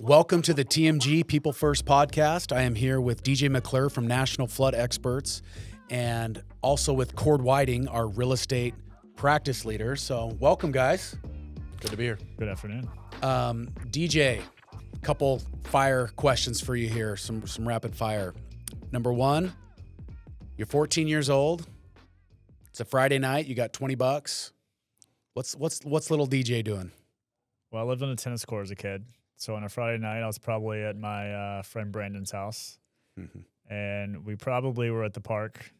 Welcome to the TMG People First podcast. I am here with DJ McClure from National Flood Experts and also with Cord Whiting, our real estate practice leader. So welcome, guys. Good to be here. Good afternoon. DJ, a couple fire questions for you here, some rapid fire. Number one, you're 14 years old. It's a Friday night. You got $20. What's little DJ doing? Well, I lived on a tennis court as a kid. So on a Friday night, I was probably at my friend Brandon's house. Mm-hmm. And we probably were at the park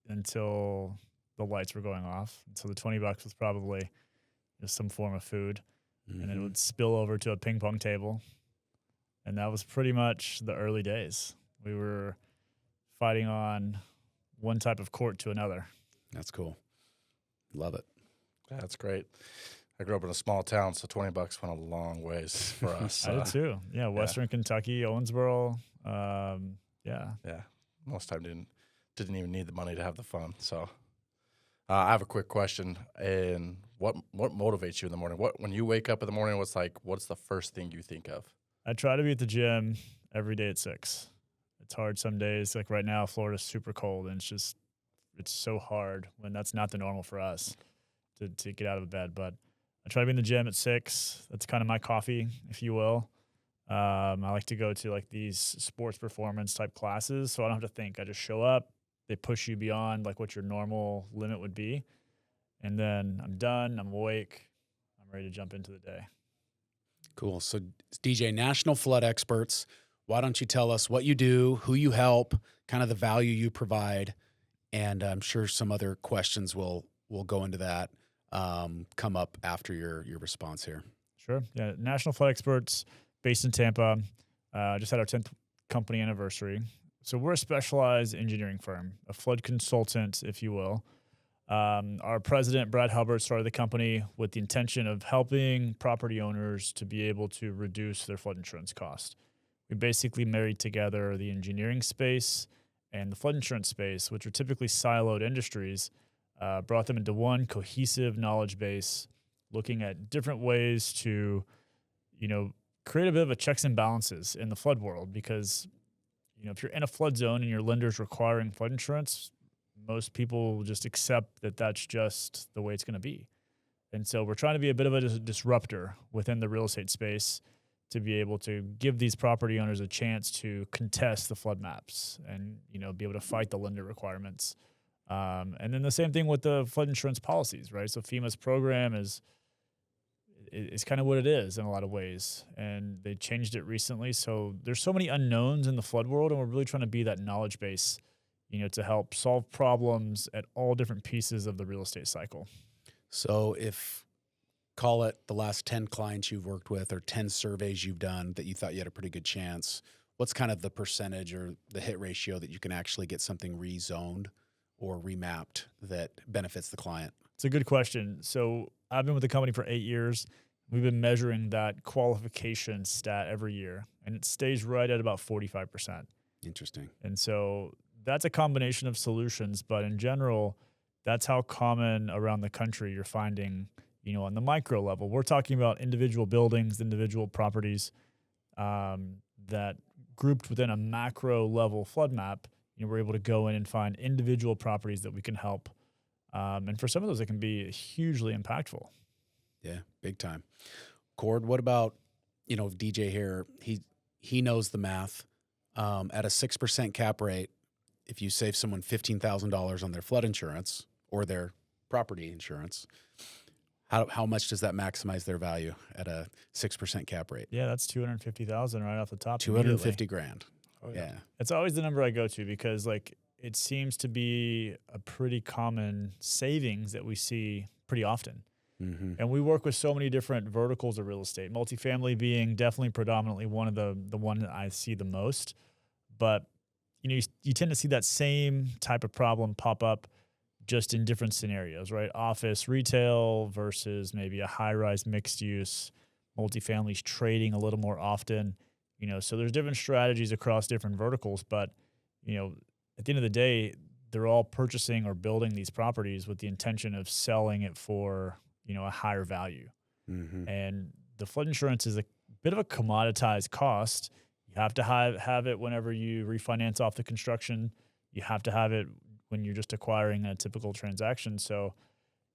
until the lights were going off. So the $20 was probably just some form of food. Mm-hmm. And it would spill over to a ping pong table. And that was pretty much the early days. We were fighting on one type of court to another. That's cool. Love it. That's great. I grew up in a small town, so $20 went a long ways for us. I did too. Yeah, Western Kentucky, Owensboro. Yeah. Most time didn't even need the money to have the fun. So I have a quick question. And what motivates you in the morning? When you wake up in the morning, what's the first thing you think of? I try to be at the gym every day at 6. It's hard some days. Like right now, Florida's super cold, and it's so hard when that's not the normal for us to get out of bed. But I try to be in the gym at 6. That's kind of my coffee, if you will. I like to go to like these sports performance type classes, so I don't have to think. I just show up. They push you beyond like what your normal limit would be, and then I'm done. I'm awake. I'm ready to jump into the day. Cool. So DJ, National Flood Experts, why don't you tell us what you do, who you help, kind of the value you provide, and I'm sure some other questions will go into that. Come up after your response here. Sure. Yeah. National Flood Experts based in Tampa. Just had our 10th company anniversary. So we're a specialized engineering firm, a flood consultant, if you will. Our president, Brad Hubbard, started the company with the intention of helping property owners to be able to reduce their flood insurance cost. We basically married together the engineering space and the flood insurance space, which are typically siloed industries, brought them into one cohesive knowledge base, looking at different ways to, create a bit of a checks and balances in the flood world. Because, if you're in a flood zone and your lender's requiring flood insurance, most people will just accept that that's just the way it's going to be. And so we're trying to be a bit of a disruptor within the real estate space to be able to give these property owners a chance to contest the flood maps and, be able to fight the lender requirements. And then the same thing with the flood insurance policies, right? So FEMA's program is kind of what it is in a lot of ways, and they changed it recently. So there's so many unknowns in the flood world, and we're really trying to be that knowledge base, to help solve problems at all different pieces of the real estate cycle. So call it the last 10 clients you've worked with or 10 surveys you've done that you thought you had a pretty good chance, what's kind of the percentage or the hit ratio that you can actually get something rezoned or remapped that benefits the client? It's a good question. So I've been with the company for 8 years. We've been measuring that qualification stat every year, and it stays right at about 45%. Interesting. And so that's a combination of solutions, but in general, that's how common around the country you're finding, on the micro level. We're talking about individual buildings, individual properties that grouped within a macro level flood map. We're able to go in and find individual properties that we can help. And for some of those, it can be hugely impactful. Yeah, big time. Cord, what about, DJ here? He knows the math. At a 6% cap rate, if you save someone $15,000 on their flood insurance or their property insurance, how much does that maximize their value at a 6% cap rate? Yeah, that's $250,000 right off the top. $250,000. Oh, yeah. It's always the number I go to because it seems to be a pretty common savings that we see pretty often. Mm-hmm. And we work with so many different verticals of real estate, multifamily being definitely predominantly one of the one that I see the most. But, you tend to see that same type of problem pop up just in different scenarios, right? Office, retail versus maybe a high-rise mixed use, multifamily's trading a little more often. So there's different strategies across different verticals, but, at the end of the day, they're all purchasing or building these properties with the intention of selling it for, a higher value. Mm-hmm. And the flood insurance is a bit of a commoditized cost. You have to have it whenever you refinance off the construction. You have to have it when you're just acquiring a typical transaction. So,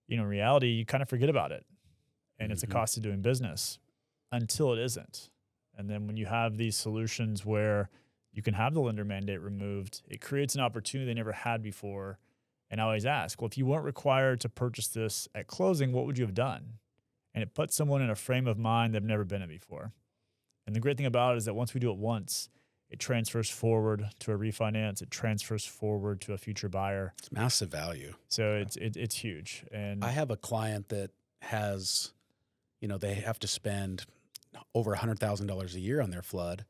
in reality, you kind of forget about it. And it's a cost of doing business until it isn't. And then when you have these solutions where you can have the lender mandate removed, it creates an opportunity they never had before. And I always ask, well, if you weren't required to purchase this at closing, what would you have done? And it puts someone in a frame of mind they've never been in before. And the great thing about it is that once we do it once, it transfers forward to a refinance. It transfers forward to a future buyer. It's massive value. So it's huge. And I have a client that has, they have to spend over $100,000 a year on their flood,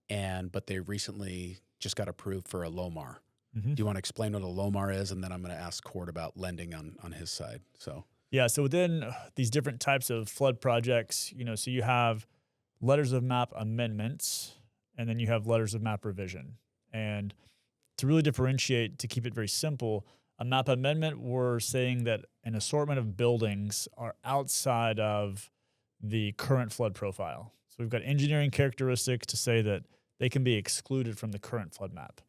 but they recently just got approved for a LOMAR. Do you want to explain what a LOMAR is? And then I'm going to ask Cord about lending on his side. So within these different types of flood projects, so you have letters of map amendments, and then you have letters of map revision. And to really differentiate, to keep it very simple, a map amendment, we're saying that an assortment of buildings are outside of the current flood profile. So we've got engineering characteristics to say that they can be excluded from the current flood map.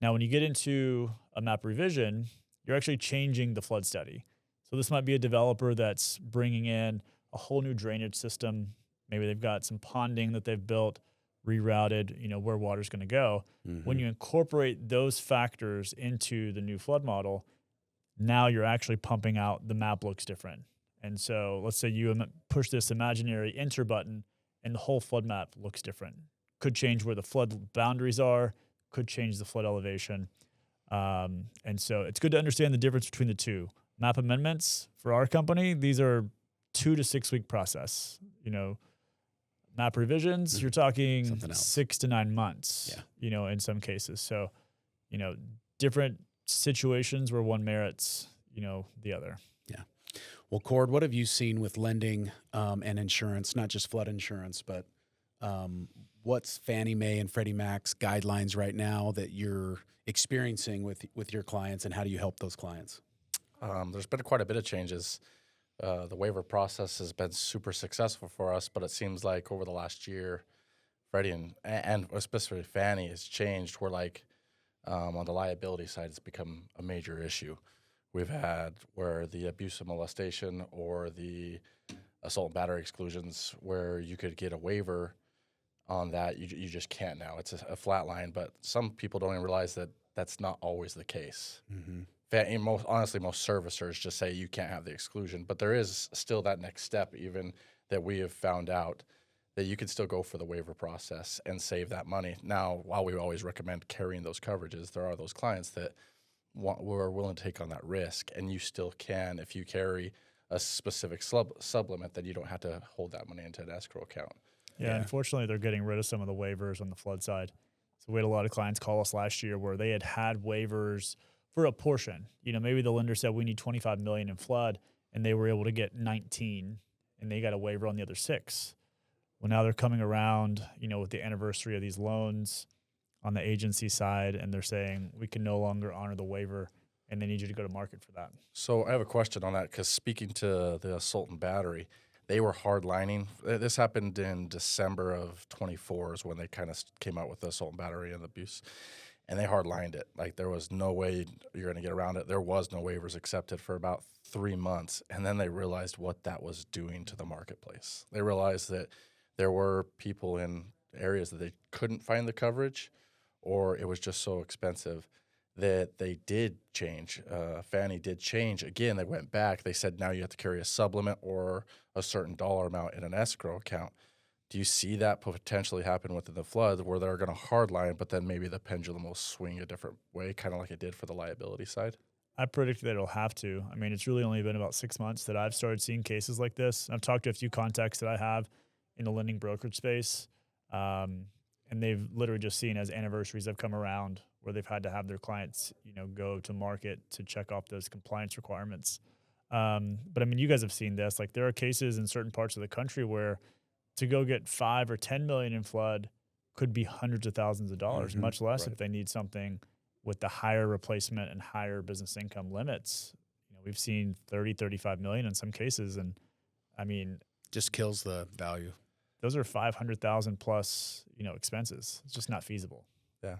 Now, when you get into a map revision, you're actually changing the flood study. So this might be a developer that's bringing in a whole new drainage system. Maybe they've got some ponding that they've built, rerouted, where water's going to go. When you incorporate those factors into the new flood model, now you're actually pumping out, the map looks different. And so let's say you push this imaginary enter button and the whole flood map looks different. Could change where the flood boundaries are, could change the flood elevation. And so it's good to understand the difference between the two. Map amendments for our company, these are 2 to 6 week process. Map revisions, you're talking 6 to 9 months, in some cases. So, different situations where one merits, the other. Yeah. Well, Cord, what have you seen with lending and insurance, not just flood insurance, but what's Fannie Mae and Freddie Mac's guidelines right now that you're experiencing with your clients, and how do you help those clients? There's been quite a bit of changes. The waiver process has been super successful for us, but it seems like over the last year, Freddie and especially Fannie has changed where on the liability side, it's become a major issue. We've had where the abuse and molestation or the assault and battery exclusions where you could get a waiver on that, you just can't now. It's a flat line, but some people don't even realize that that's not always the case. Most servicers just say you can't have the exclusion, but there is still that next step even that we have found out that you can still go for the waiver process and save that money. Now, while we always recommend carrying those coverages, there are those clients that we're willing to take on that risk, and you still can if you carry a specific sublimit, then you don't have to hold that money into an escrow account. Yeah, unfortunately, they're getting rid of some of the waivers on the flood side. So we had a lot of clients call us last year where they had waivers for a portion. Maybe the lender said we need $25 million in flood, and they were able to get 19, and they got a waiver on the other 6. Well, now they're coming around, with the anniversary of these loans on the agency side, and they're saying we can no longer honor the waiver, and they need you to go to market for that. So I have a question on that, because speaking to the assault and battery, they were hardlining. This happened in December of 24 is when they kind of came out with the assault and battery and abuse, and they hardlined it. There was no way you're going to get around it. There was no waivers accepted for about 3 months, and then they realized what that was doing to the marketplace. They realized that there were people in areas that they couldn't find the coverage, or it was just so expensive that they did change. Fannie did change. Again, they went back. They said now you have to carry a sublimit or a certain dollar amount in an escrow account. Do you see that potentially happen within the flood where they're going to hardline, but then maybe the pendulum will swing a different way, kind of like it did for the liability side? I predict that it'll have to. I mean, it's really only been about 6 months that I've started seeing cases like this. I've talked to a few contacts that I have in the lending brokerage space, and they've literally just seen as anniversaries have come around where they've had to have their clients, go to market to check off those compliance requirements. But I mean, you guys have seen this. There are cases in certain parts of the country where to go get 5 or 10 million in flood could be hundreds of thousands of dollars, much less if they need something with the higher replacement and higher business income limits. We've seen 30, 35 million in some cases. And I mean, just kills the value. those are 500,000 plus, expenses. It's just not feasible. Yeah.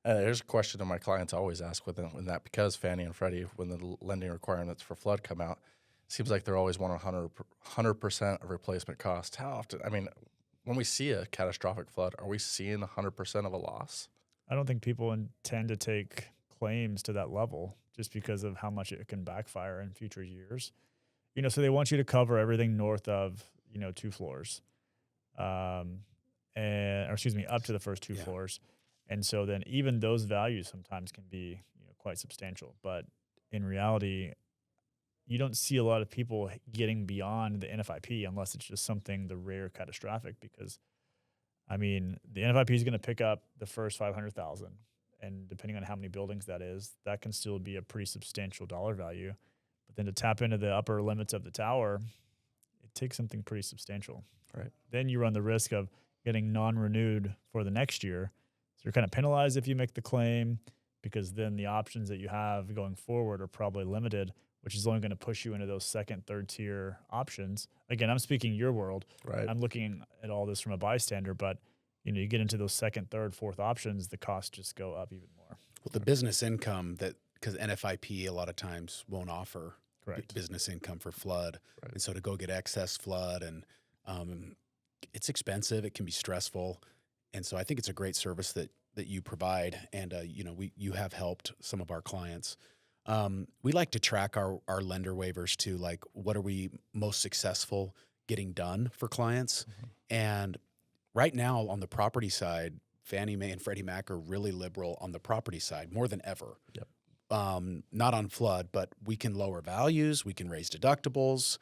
There's a question that my clients always ask when that, because Fannie and Freddie, when the lending requirements for flood come out, it seems like they're always want 100% of replacement cost. How often, I mean, when we see a catastrophic flood, are we seeing 100% of a loss? I don't think people intend to take claims to that level just because of how much it can backfire in future years. So they want you to cover everything north of, 2 floors, up to the first 2 floors. And so then even those values sometimes can be, quite substantial. But in reality, you don't see a lot of people getting beyond the NFIP unless it's just something, the rare catastrophic, because I mean, the NFIP is going to pick up the first 500,000, and depending on how many buildings that is, that can still be a pretty substantial dollar value. But then to tap into the upper limits of the tower, it takes something pretty substantial. Right. Then you run the risk of getting non-renewed for the next year. So you're kind of penalized if you make the claim, because then the options that you have going forward are probably limited, which is only going to push you into those second, third tier options. Again, I'm speaking your world. Right. I'm looking at all this from a bystander, but you get into those second, third, fourth options, the costs just go up even more. Well, the business income because NFIP a lot of times won't offer business income for flood. Right. And so to go get excess flood, and it's expensive, it can be stressful. And so I think it's a great service that you provide. And, you have helped some of our clients. We like to track our lender waivers too, like what are we most successful getting done for clients. Mm-hmm. And right now on the property side, Fannie Mae and Freddie Mac are really liberal on the property side, more than ever. Yep. Not on flood, but we can lower values, we can raise deductibles.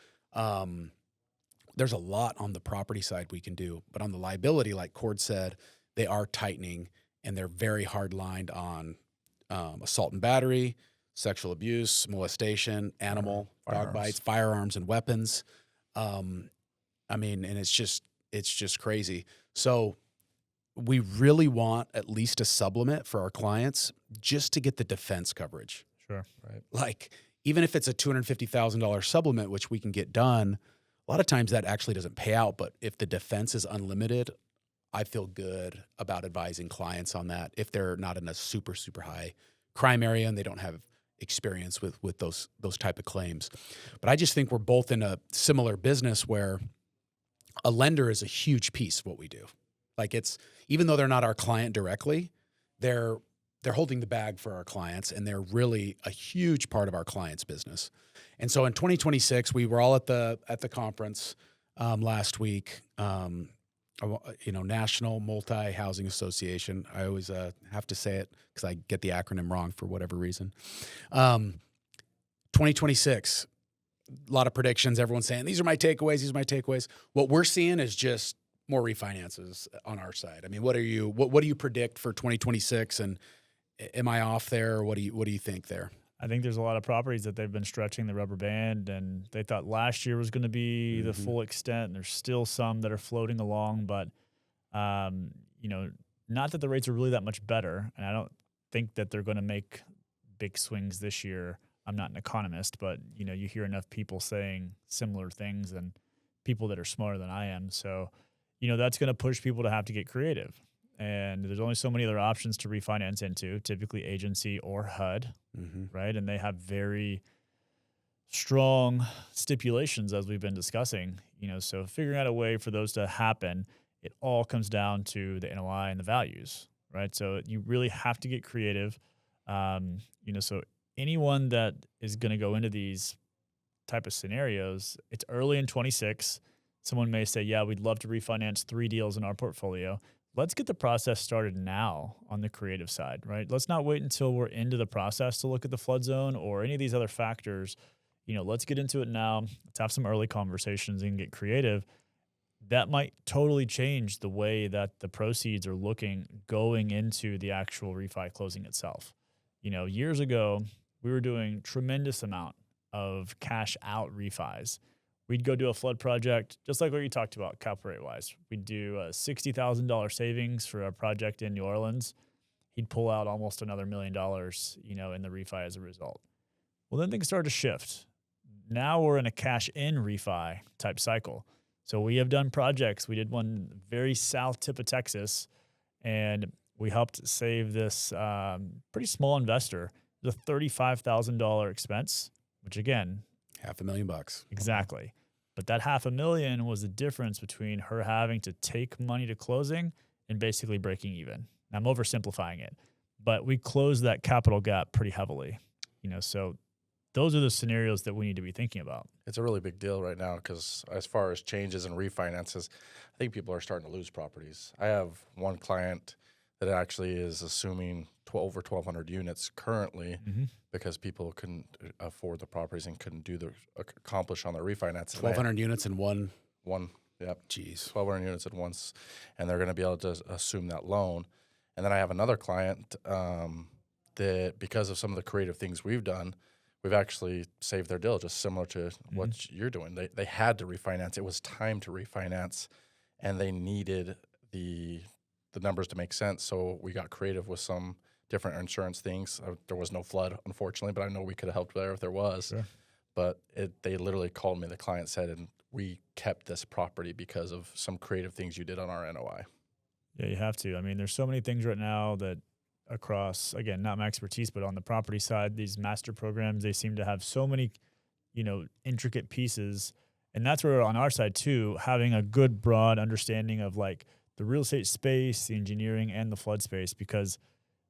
There's a lot on the property side we can do, but on the liability, like Cord said, they are tightening, and they're very hard lined on assault and battery, sexual abuse, molestation, animal, dog bites, firearms, and weapons. And it's just crazy. So we really want at least a supplement for our clients just to get the defense coverage. Sure. Right. Like, even if it's a $250,000 supplement, which we can get done, a lot of times that actually doesn't pay out. But if the defense is unlimited, I feel good about advising clients on that if they're not in a super, super high crime area and they don't have experience with those type of claims. But I just think we're both in a similar business where a lender is a huge piece of what we do. Like, it's, even though they're not our client directly, they're holding the bag for our clients, and they're really a huge part of our clients' business. And so in 2026, we were all at the conference last week, National Multi-Housing Association. I always have to say it because I get the acronym wrong for whatever reason. 2026, a lot of predictions. Everyone's saying, these are my takeaways. What we're seeing is just more refinances on our side. I mean, what do you predict for 2026? And am I off there, or what do you think there? I think there's a lot of properties that they've been stretching the rubber band, and they thought last year was going to be the full extent. And there's still some that are floating along, but not that the rates are really that much better. And I don't think that they're going to make big swings this year. I'm not an economist, but you hear enough people saying similar things, and people that are smarter than I am. So, that's going to push people to have to get creative. And there's only so many other options to refinance into, typically agency or HUD, right? And they have very strong stipulations, as we've been discussing. So figuring out a way for those to happen, it all comes down to the NOI and the values, right? So you really have to get creative. So anyone that is going to go into these type of scenarios, it's early in 26. Someone may say, yeah, we'd love to refinance 3 deals in our portfolio. Let's get the process started now on the creative side, right? Let's not wait until we're into the process to look at the flood zone or any of these other factors. Let's get into it now. Let's have some early conversations and get creative. That might totally change the way that the proceeds are looking going into the actual refi closing itself. Years ago, we were doing tremendous amount of cash out refis. We'd go do a flood project, just like what you talked about cap rate wise. We'd do a $60,000 savings for a project in New Orleans. He'd pull out almost another $1 million, in the refi as a result. Well, then things started to shift. Now we're in a cash in refi type cycle. So we have done projects. We did one very south tip of Texas, and we helped save this pretty small investor the $35,000 expense, which again, $500,000. exactly. But that $500,000 was the difference between her having to take money to closing and basically breaking even. I'm oversimplifying it, but we closed that capital gap pretty heavily, so those are the scenarios that we need to be thinking about. It's a really big deal right now because as far as changes and refinances, I think people are starting to lose properties. I have one client that actually is assuming over 1,200 units currently because people couldn't afford the properties and couldn't accomplish on their refinance. 1,200 units in one. Yep. Jeez. 1,200 units at once, and they're going to be able to assume that loan. And then I have another client that because of some of the creative things we've done, we've actually saved their deal, just similar to what you're doing. They had to refinance. It was time to refinance, and they needed the numbers to make sense. So we got creative with some different insurance things. There was no flood, unfortunately, but I know we could have helped there if there was. Sure. But they literally called me, the client said, and we kept this property because of some creative things you did on our NOI. Yeah, you have to. I mean, there's so many things right now that across, again, not my expertise, but on the property side, these master programs, they seem to have so many, intricate pieces. And that's where on our side too, having a good broad understanding of like the real estate space, the engineering, and the flood space, because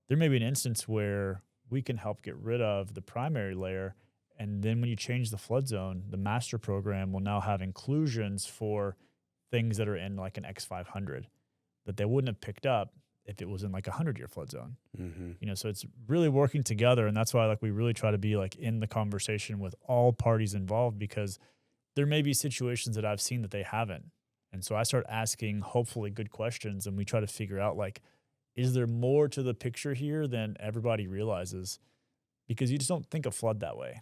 there may be an instance where we can help get rid of the primary layer. And then when you change the flood zone, the master program will now have inclusions for things that are in like an X500 that they wouldn't have picked up if it was in like a 100-year flood zone. So it's really working together. And that's why like we really try to be like in the conversation with all parties involved, because there may be situations that I've seen that they haven't. And so I start asking hopefully good questions, and we try to figure out like, is there more to the picture here than everybody realizes? Because you just don't think of flood that way.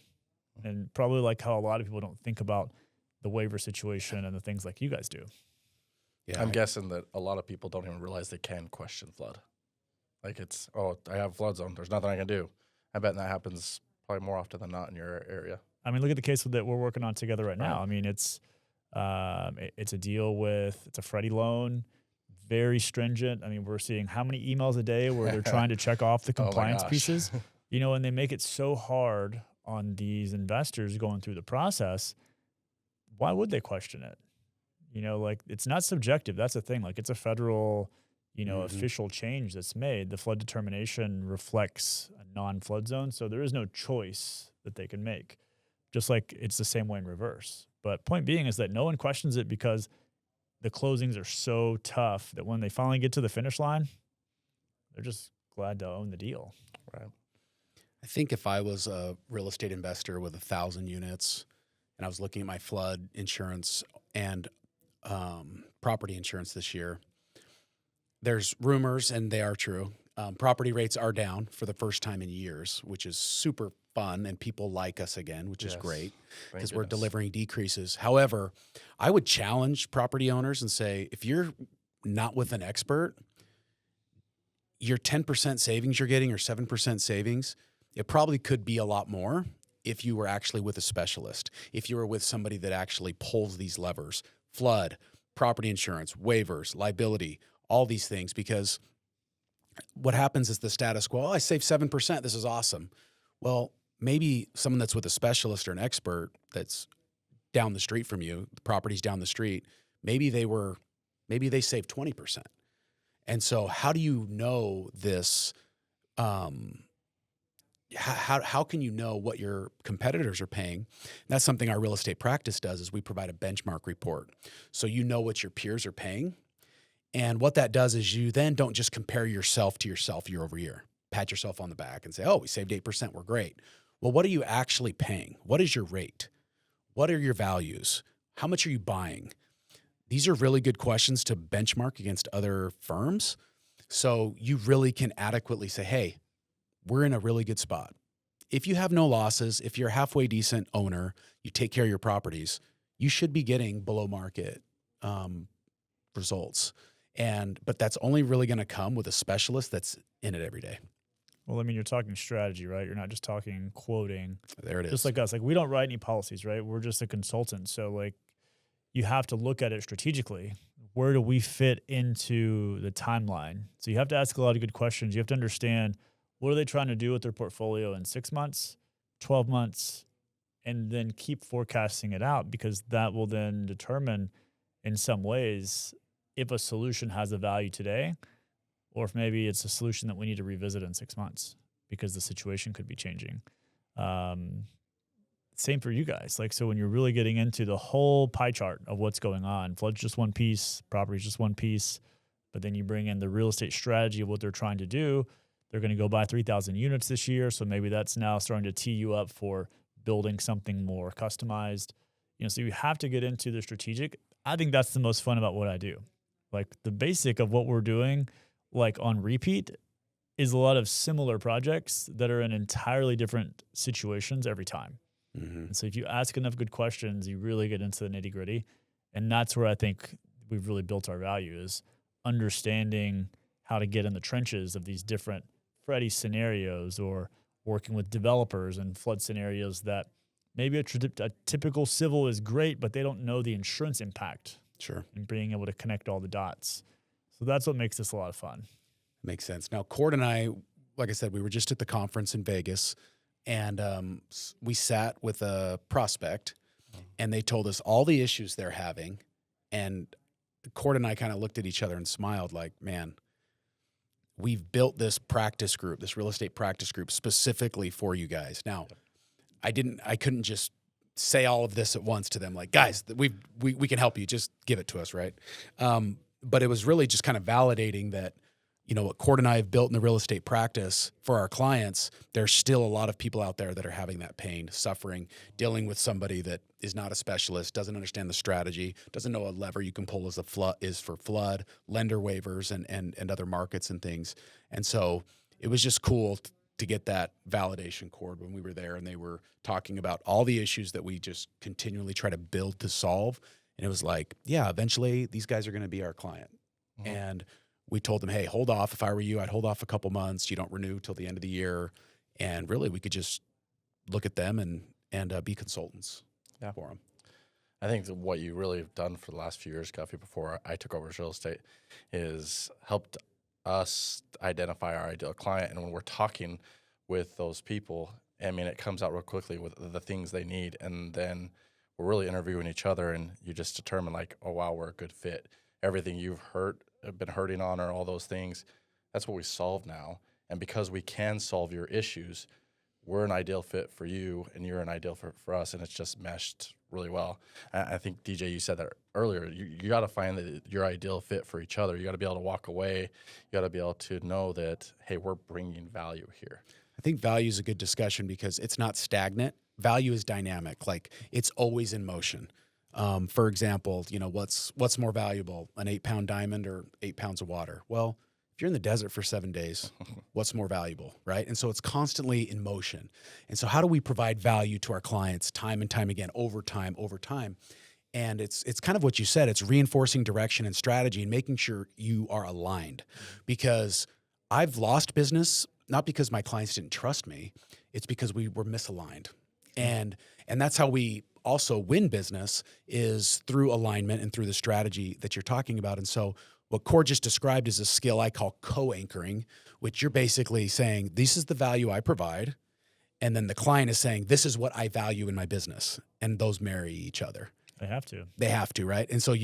And probably like how a lot of people don't think about the waiver situation and the things like you guys do. Yeah, I'm guessing that a lot of people don't even realize they can question flood. Like it's, I have a flood zone. There's nothing I can do. I bet that happens probably more often than not in your area. I mean, look at the case that we're working on together right now. I mean, it's a deal with, it's a Freddie loan, very stringent. I mean, we're seeing how many emails a day where they're trying to check off the compliance pieces, and they make it so hard on these investors going through the process. Why would they question it? Like it's not subjective. That's the thing. Like it's a federal, official change that's made. The flood determination reflects a non-flood zone. So there is no choice that they can make, just like it's the same way in reverse. But point being is that no one questions it because the closings are so tough that when they finally get to the finish line, they're just glad to own the deal. Right. I think if I was a real estate investor with 1,000 units and I was looking at my flood insurance and property insurance this year, there's rumors, and they are true. Property rates are down for the first time in years, which is super fun, and people like us again, which is great because we're delivering decreases. However, I would challenge property owners and say, if you're not with an expert, your 10% savings you're getting or 7% savings, it probably could be a lot more if you were actually with a specialist, if you were with somebody that actually pulls these levers, flood, property insurance, waivers, liability, all these things. Because what happens is the status quo, I saved 7%, this is awesome. Well, maybe someone that's with a specialist or an expert that's down the street from you, the property's down the street, maybe they saved 20%. And so how do you know this? How can you know what your competitors are paying? That's something our real estate practice does, is we provide a benchmark report. So you know what your peers are paying. And what that does is you then don't just compare yourself to yourself year over year, pat yourself on the back and say, oh, we saved 8%, we're great. Well, what are you actually paying? What is your rate? What are your values? How much are you buying? These are really good questions to benchmark against other firms. So you really can adequately say, hey, we're in a really good spot. If you have no losses, if you're a halfway decent owner, you take care of your properties, you should be getting below market results. But that's only really going to come with a specialist that's in it every day. Well, I mean, you're talking strategy, right? You're not just talking quoting. There it is. Just like us. Like we don't write any policies, right? We're just a consultant. So like you have to look at it strategically. Where do we fit into the timeline? So you have to ask a lot of good questions. You have to understand, what are they trying to do with their portfolio in 6 months, 12 months, and then keep forecasting it out, because that will then determine in some ways if a solution has a value today, or if maybe it's a solution that we need to revisit in 6 months because the situation could be changing. Same for you guys. Like, so when you're really getting into the whole pie chart of what's going on, flood's just one piece, property's just one piece, but then you bring in the real estate strategy of what they're trying to do. They're going to go buy 3,000 units this year. So maybe that's now starting to tee you up for building something more customized. So you have to get into the strategic. I think that's the most fun about what I do. Like, the basic of what we're doing, like on repeat, is a lot of similar projects that are in entirely different situations every time. And so if you ask enough good questions, you really get into the nitty gritty. And that's where I think we've really built our value, is understanding how to get in the trenches of these different Freddie scenarios, or working with developers and flood scenarios that maybe a typical civil is great, but they don't know the insurance impact. Sure. And being able to connect all the dots. So that's what makes this a lot of fun. Makes sense. Now, Cord and I, like I said, we were just at the conference in Vegas, and we sat with a prospect, and they told us all the issues they're having. And Cord and I kind of looked at each other and smiled like, man, we've built this practice group, this real estate practice group specifically for you guys. Now, I couldn't just say all of this at once to them, like, guys, we can help you, just give it to us, right? But it was really just kind of validating that, what Cord and I have built in the real estate practice for our clients, there's still a lot of people out there that are having that pain, suffering, dealing with somebody that is not a specialist, doesn't understand the strategy, doesn't know a lever you can pull as is for flood, lender waivers, and other markets and things. And so it was just cool to get that validation, Cord, when we were there, and they were talking about all the issues that we just continually try to build to solve. And it was like, yeah, eventually these guys are going to be our client. Mm-hmm. And we told them, hey, hold off. If I were you, I'd hold off a couple months. You don't renew till the end of the year. And really, we could just look at them and be consultants for them. I think that what you really have done for the last few years, Guffey, before I took over as real estate, is helped us identify our ideal client. And when we're talking with those people, I mean, it comes out real quickly with the things they need. And then we're really interviewing each other, and you just determine, like, oh, wow, we're a good fit. Everything you've been hurting on, or all those things, that's what we solve now. And because we can solve your issues, we're an ideal fit for you, and you're an ideal for us, and it's just meshed really well. I think, DJ, you said that earlier. You got to find your ideal fit for each other. You got to be able to walk away. You got to be able to know that, hey, we're bringing value here. I think value is a good discussion because it's not stagnant. Value is dynamic. Like, it's always in motion. For example, what's more valuable, an 8-pound diamond or 8 pounds of water? Well, if you're in the desert for 7 days, what's more valuable, right? And so it's constantly in motion. And so how do we provide value to our clients time and time again, over time? And it's kind of what you said. It's reinforcing direction and strategy and making sure you are aligned. Because I've lost business, not because my clients didn't trust me. It's because we were misaligned. And that's how we also win business, is through alignment and through the strategy that you're talking about. And so what Cord just described is a skill I call co-anchoring, which you're basically saying, this is the value I provide. And then the client is saying, this is what I value in my business. And those marry each other. They have to. They have to, right? And so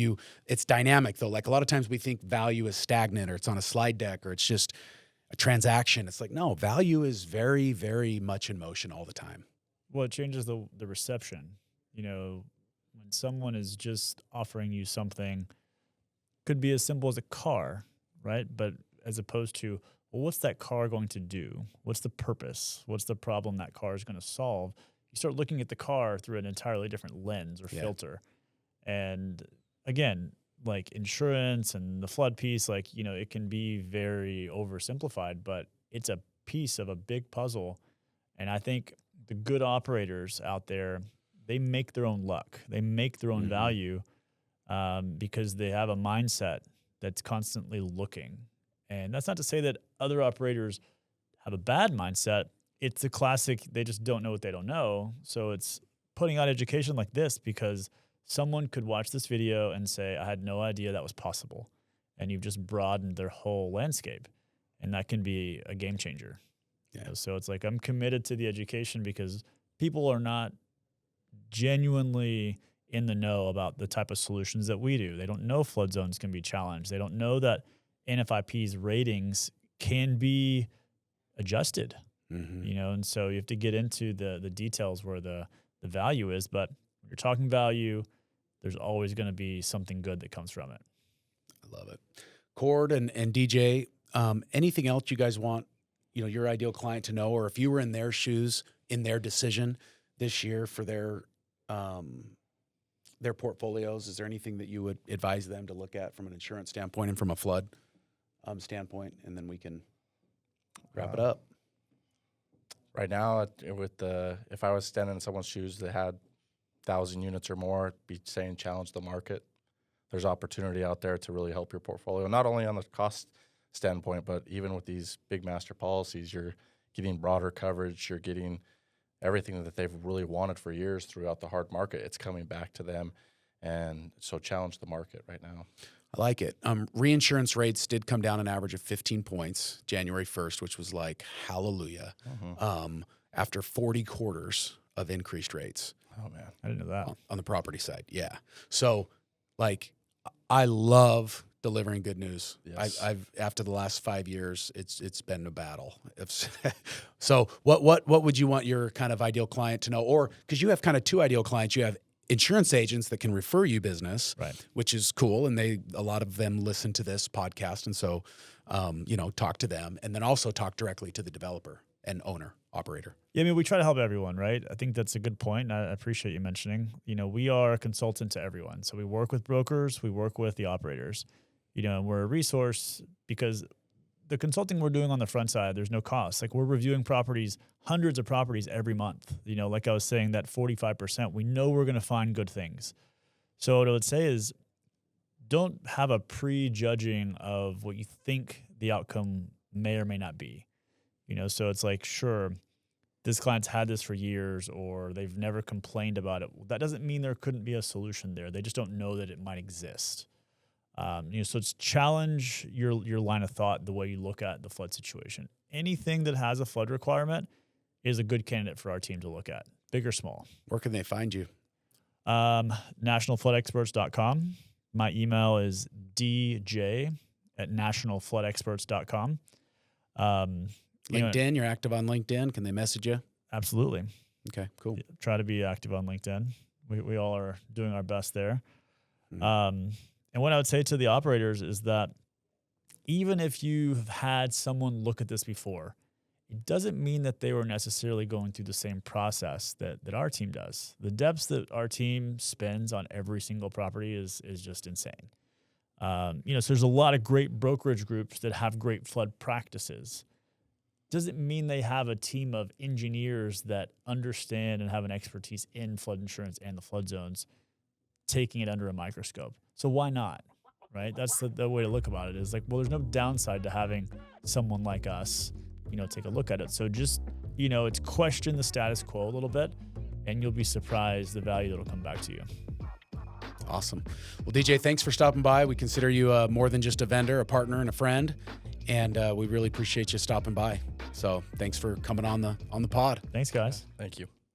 it's dynamic, though. Like, a lot of times we think value is stagnant, or it's on a slide deck, or it's just a transaction. It's like, no, value is very, very much in motion all the time. Well, it changes the reception. When someone is just offering you something, could be as simple as a car, right? But as opposed to, well, what's that car going to do? What's the purpose? What's the problem that car is going to solve? You start looking at the car through an entirely different lens or filter. And again, like insurance and the flood piece, it can be very oversimplified, but it's a piece of a big puzzle. And I think the good operators out there, they make their own luck. They make their own value because they have a mindset that's constantly looking. And that's not to say that other operators have a bad mindset. It's the classic, they just don't know what they don't know. So it's putting out education like this because someone could watch this video and say, I had no idea that was possible. And you've just broadened their whole landscape. And that can be a game changer. Yeah. You know, so it's like I'm committed to the education because people are not genuinely in the know about the type of solutions that we do. They don't know flood zones can be challenged. They don't know that NFIP's ratings can be adjusted. You know, and so you have to get into the details where the value is. But when you're talking value, there's always going to be something good that comes from it. I love it. Cord and DJ, anything else you guys want, you know, your ideal client to know, or if you were in their shoes, in their decision this year for their portfolios, is there anything that you would advise them to look at from an insurance standpoint and from a flood standpoint? And then we can wrap it up. Right now, if I was standing in someone's shoes that had 1,000 units or more, I'd be saying challenge the market. There's opportunity out there to really help your portfolio, not only on the cost standpoint, but even with these big master policies, you're getting broader coverage. You're getting everything that they've really wanted for years throughout the hard market. It's coming back to them. And so challenge the market right now. I like it. Reinsurance rates did come down an average of 15 points January 1st, which was like hallelujah. After 40 quarters of increased rates. Oh man, I didn't know that. On the property side, yeah. So, like, I love delivering good news. Yes. I've after the last 5 years, it's been a battle. So, what would you want your kind of ideal client to know? Or because you have kind of two ideal clients, you have insurance agents that can refer you business, right, which is cool, and a lot of them listen to this podcast, and so you know, talk to them, and then also talk directly to the developer and owner operator. Yeah, I mean, we try to help everyone, right? I think that's a good point, and I appreciate you mentioning. You know, we are a consultant to everyone, so we work with brokers, we work with the operators. You know, and we're a resource because the consulting we're doing on the front side, there's no cost. Like, we're reviewing properties, hundreds of properties every month. You know, like I was saying, that 45%, we know we're going to find good things. So what I would say is don't have a prejudging of what you think the outcome may or may not be. You know, so it's like, sure, this client's had this for years or they've never complained about it. That doesn't mean there couldn't be a solution there. They just don't know that it might exist. You know, so it's challenge your line of thought, the way you look at the flood situation. Anything that has a flood requirement is a good candidate for our team to look at, big or small. Where can they find you? Nationalfloodexperts.com. My email is dj@nationalfloodexperts.com. LinkedIn, you're active on LinkedIn. Can they message you? Absolutely. Okay, cool. Try to be active on LinkedIn. We all are doing our best there. And what I would say to the operators is that even if you've had someone look at this before, it doesn't mean that they were necessarily going through the same process that our team does. The depths that our team spends on every single property is just insane. You know, so there's a lot of great brokerage groups that have great flood practices. Doesn't mean they have a team of engineers that understand and have an expertise in flood insurance and the flood zones, taking it under a microscope. So why not, right? That's the way to look about it, is like, well, there's no downside to having someone like us, you know, take a look at it. So just, you know, it's question the status quo a little bit, and you'll be surprised the value that'll come back to you. Awesome. Well, DJ, thanks for stopping by. We consider you more than just a vendor, a partner, and a friend, and we really appreciate you stopping by. So thanks for coming on the pod. Thanks, guys. Thank you.